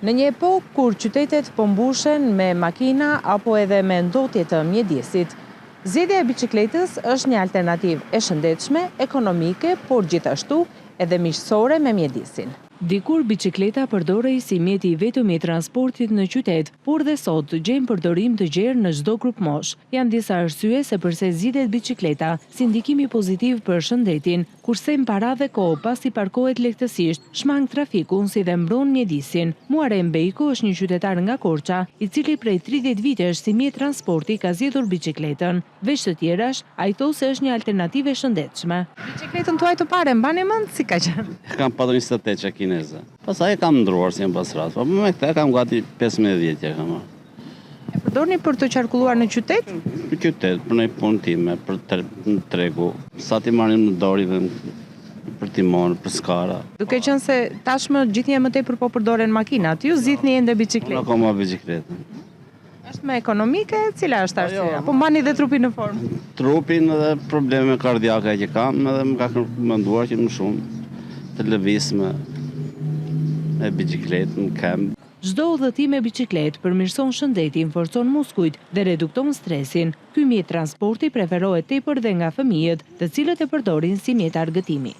Në një epokë kur qytetet po mbushen me makina apo edhe me ndotje të mjedisit, zgjedhja e biçikletës është një alternativë e shëndetshme, ekonomike, por gjithashtu edhe miqësore me mjedisin. Dikur biçikleta përdorej si mjeti i vetëm i transportit në qytet, por dhe sot gjejmë përdorim të gjerë në çdo grup mosh. Janë disa arsye se pse zgjidhet biçikleta si ndikimi pozitiv për shëndetin, kurse para dhe kohë pasi parkohet lehtësisht, shmang trafikun si dhe mbron mjedisin. Muharrem Bejku është një qytetar nga Korça, i cili prej 30 vitesh si mjet transporti ka zgjedhur biçikletën. Veç të tjerash, ai thosë se është një alternativë e shëndetshme. Biçikletën tuaj të parë mbani mend si ka qenë? Kam patur 28 çka kineze. Pastaj kam ndruar si në pas rast, po me këtë kam gati 15 vjet ja kam. E përdorni për të qarkulluar në qytet? Në qytet, për në punë time, për tregu. Sa ti marrim në dorë dhe për timon, për skara. Duke qenë se tashmë gjithnjë më tepër po përdoren makinat, ju zgjidhni ende biçikletë. Unë kam biçikletën. Është më ekonomike, cila është arsyeja? Apo mbani dhe trupin në formë? Trupin edhe probleme kardiake që kam, edhe më ka menduar që më shumë të lëviz me biçikletën kem. Çdo udhëtim me biçikletë përmirëson shëndetin, forcon muskujt dhe redukton stresin. Ky mjet transporti preferohet tepër dhe nga fëmijët, të cilët e përdorin si mjet argëtimi.